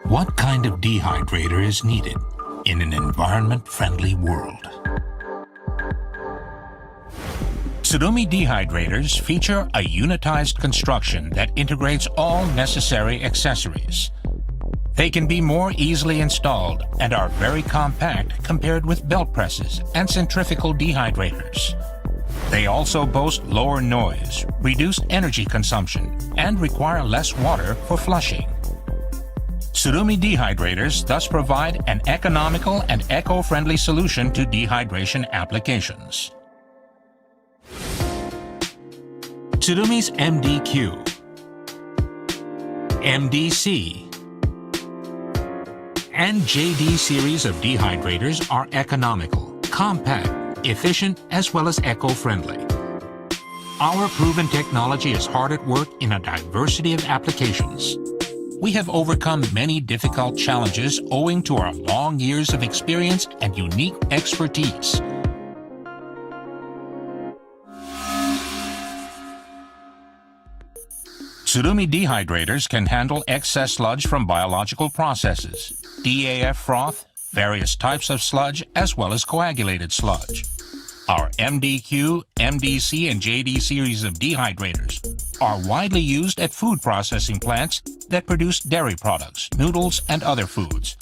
What kind of dehydrator is needed in an environment-friendly world? Tsurumi dehydrators feature a unitized construction that integrates all necessary accessories. They can be more easily installed and are very compact compared with belt presses and centrifugal dehydrators. They also boast lower noise, reduced energy consumption, and require less water for flushing. Tsurumi dehydrators thus provide an economical and eco-friendly solution to dehydration applications. Tsurumi's MDQ, MDC, and JD series of dehydrators are economical, compact, efficient, as well as eco-friendly. Our proven technology is hard at work in a diversity of applications. We have overcome many difficult challenges owing to our long years of experience and unique expertise. Tsurumi dehydrators can handle excess sludge from biological processes, DAF froth, various types of sludge, as well as coagulated sludge. Our MDQ, MDC, and JD series of dehydrators are widely used at food processing plants that produce dairy products, noodles, and other foods,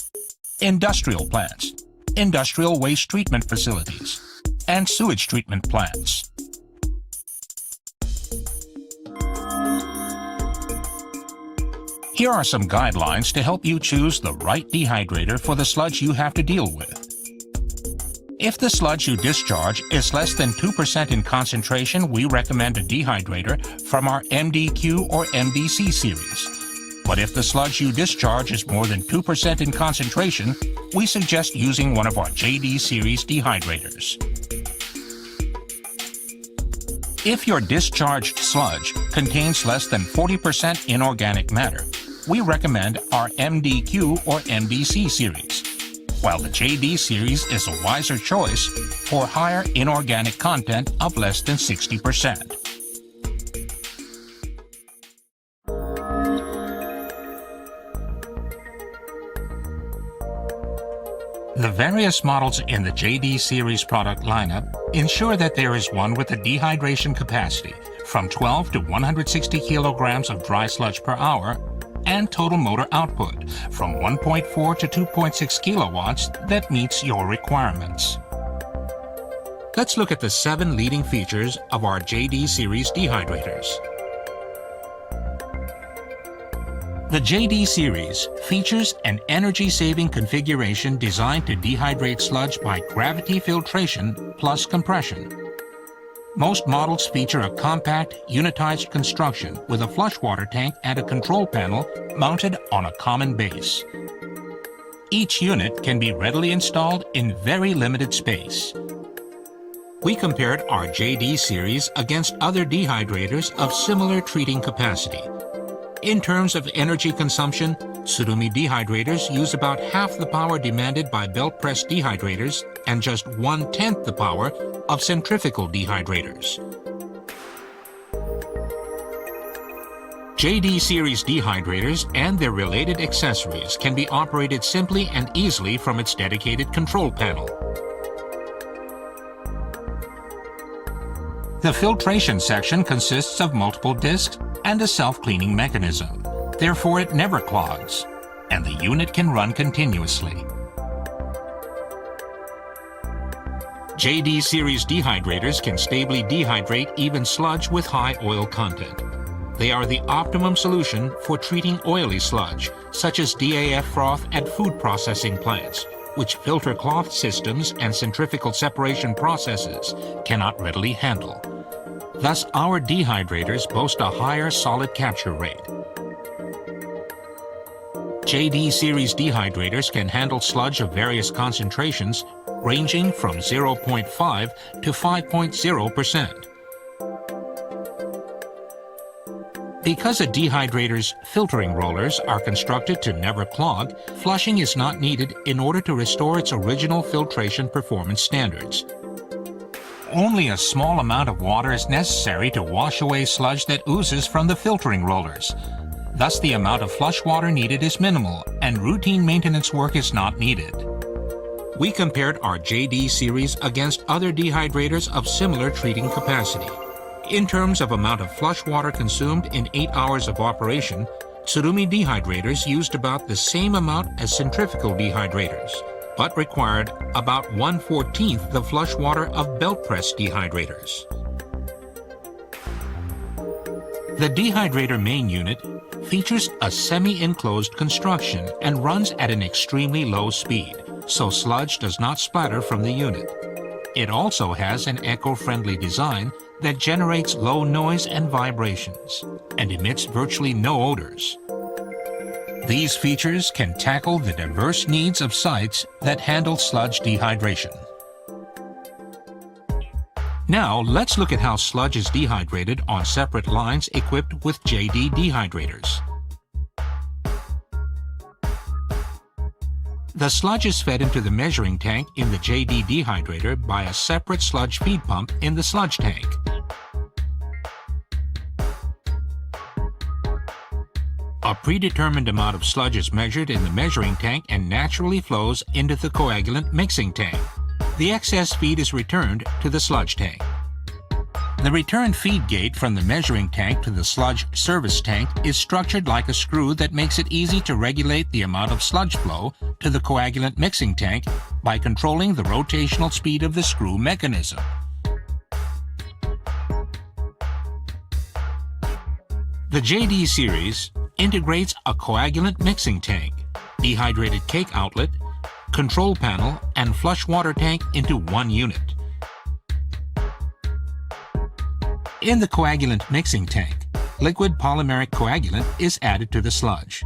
industrial plants, industrial waste treatment facilities, and sewage treatment plants. Here are some guidelines to help you choose the right dehydrator for the sludge you have to deal with. If the sludge you discharge is less than 2% in concentration, we recommend a dehydrator from our MDQ or MDC series. But if the sludge you discharge is more than 2% in concentration, we suggest using one of our JD series dehydrators. If your discharged sludge contains less than 40% inorganic matter, we recommend our MDQ or MDC series, while the JD series is a wiser choice for higher inorganic content of less than 60%. The various models in the JD series product lineup ensure that there is one with a dehydration capacity from 12 to 160 kilograms of dry sludge per hour and total motor output from 1.4 to 2.6 kilowatts that meets your requirements. Let's look at the 7 leading features of our JD series dehydrators. The JD series features an energy-saving configuration designed to dehydrate sludge by gravity filtration plus compression. Most models feature a compact, unitized construction with a flush water tank and a control panel mounted on a common base. Each unit can be readily installed in very limited space. We compared our JD series against other dehydrators of similar treating capacity. In terms of energy consumption, Tsurumi dehydrators use about half the power demanded by belt press dehydrators and just 1/10 the power of centrifugal dehydrators. JD series dehydrators and their related accessories can be operated simply and easily from its dedicated control panel. The filtration section consists of multiple discs and a self-cleaning mechanism. Therefore, it never clogs, and the unit can run continuously. JD series dehydrators can stably dehydrate even sludge with high oil content. They are the optimum solution for treating oily sludge, such as DAF froth at food processing plants, which filter cloth systems and centrifugal separation processes cannot readily handle. Thus, our dehydrators boast a higher solid capture rate. JD series dehydrators can handle sludge of various concentrations ranging from 0.5 to 5.0%. Because a dehydrator's filtering rollers are constructed to never clog, flushing is not needed in order to restore its original filtration performance standards. Only a small amount of water is necessary to wash away sludge that oozes from the filtering rollers. Thus, the amount of flush water needed is minimal, and routine maintenance work is not needed. We compared our JD series against other dehydrators of similar treating capacity. In terms of amount of flush water consumed in 8 hours of operation, Tsurumi dehydrators used about the same amount as centrifugal dehydrators, but required about 1/14 the flush water of belt press dehydrators. The dehydrator main unit features a semi-enclosed construction and runs at an extremely low speed, so sludge does not splatter from the unit. It also has an eco-friendly design that generates low noise and vibrations, and emits virtually no odors. These features can tackle the diverse needs of sites that handle sludge dehydration. Now, let's look at how sludge is dehydrated on separate lines equipped with JD dehydrators. The sludge is fed into the measuring tank in the JD dehydrator by a separate sludge feed pump in the sludge tank. A predetermined amount of sludge is measured in the measuring tank and naturally flows into the coagulant mixing tank. The excess feed is returned to the sludge tank. The return feed gate from the measuring tank to the sludge service tank is structured like a screw that makes it easy to regulate the amount of sludge flow to the coagulant mixing tank by controlling the rotational speed of the screw mechanism. The JD series integrates a coagulant mixing tank, dehydrated cake outlet, control panel, and flush water tank into one unit. In the coagulant mixing tank, liquid polymeric coagulant is added to the sludge.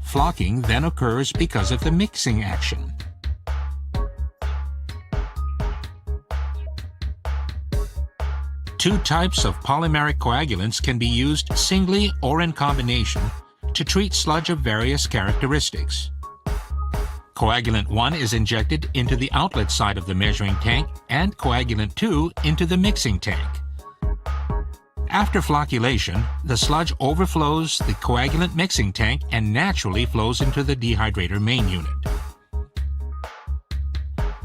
Flocking then occurs because of the mixing action. Two types of polymeric coagulants can be used singly or in combination to treat sludge of various characteristics. Coagulant 1 is injected into the outlet side of the measuring tank and coagulant 2 into the mixing tank. After flocculation, the sludge overflows the coagulant mixing tank and naturally flows into the dehydrator main unit.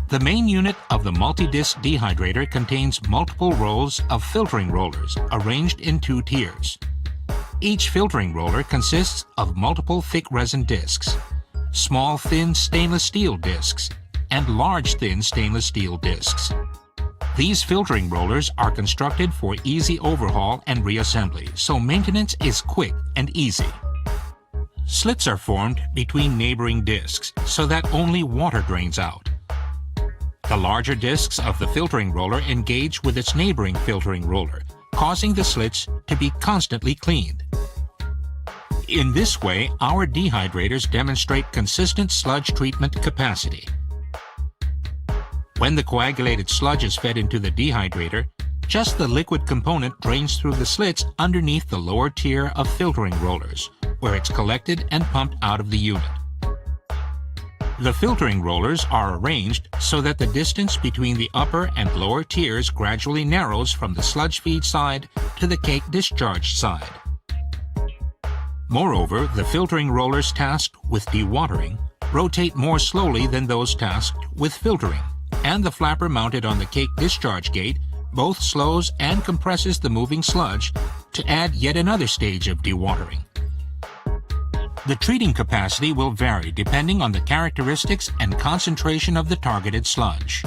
The main unit of the multi-disc dehydrator contains multiple rows of filtering rollers arranged in 2 tiers. Each filtering roller consists of multiple thick resin discs, small thin stainless steel discs, and large thin stainless steel discs. These filtering rollers are constructed for easy overhaul and reassembly, so maintenance is quick and easy. Slits are formed between neighboring discs so that only water drains out. The larger discs of the filtering roller engage with its neighboring filtering roller, causing the slits to be constantly cleaned. In this way, our dehydrators demonstrate consistent sludge treatment capacity. When the coagulated sludge is fed into the dehydrator, just the liquid component drains through the slits underneath the lower tier of filtering rollers, where it's collected and pumped out of the unit. The filtering rollers are arranged so that the distance between the upper and lower tiers gradually narrows from the sludge feed side to the cake discharge side. Moreover, the filtering rollers tasked with dewatering rotate more slowly than those tasked with filtering, and the flapper mounted on the cake discharge gate both slows and compresses the moving sludge to add yet another stage of dewatering. The treating capacity will vary depending on the characteristics and concentration of the targeted sludge.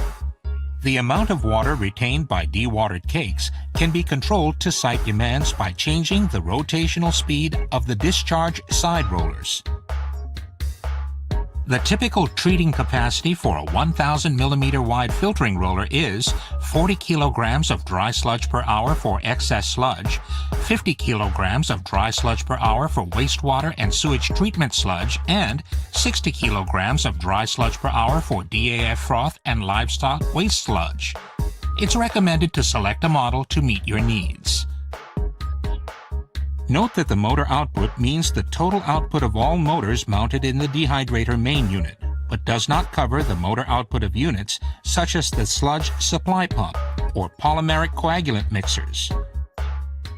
The amount of water retained by dewatered cakes can be controlled to site demands by changing the rotational speed of the discharge side rollers. The typical treating capacity for a 1,000 millimeter wide filtering roller is 40 kilograms of dry sludge per hour for excess sludge, 50 kilograms of dry sludge per hour for wastewater and sewage treatment sludge, and 60 kilograms of dry sludge per hour for DAF froth and livestock waste sludge. It's recommended to select a model to meet your needs. Note that the motor output means the total output of all motors mounted in the dehydrator main unit, but does not cover the motor output of units such as the sludge supply pump or polymeric coagulant mixers.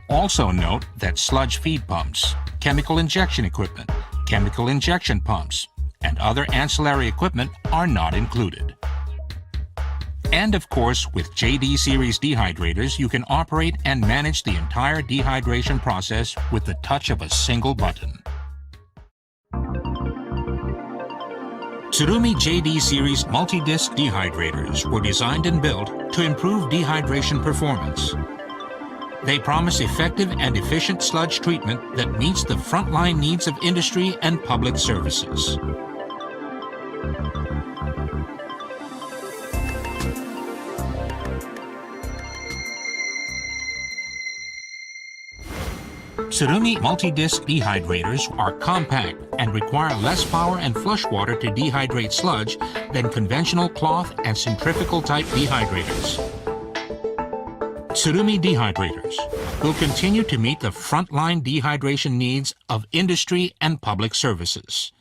Also note that sludge feed pumps, chemical injection equipment, chemical injection pumps, and other ancillary equipment are not included. And of course, with JD Series dehydrators, you can operate and manage the entire dehydration process with the touch of a single button. Tsurumi JD Series multi-disc dehydrators were designed and built to improve dehydration performance. They promise effective and efficient sludge treatment that meets the frontline needs of industry and public services. Tsurumi multi-disc dehydrators are compact and require less power and flush water to dehydrate sludge than conventional cloth and centrifugal type dehydrators. Tsurumi dehydrators will continue to meet the frontline dehydration needs of industry and public services.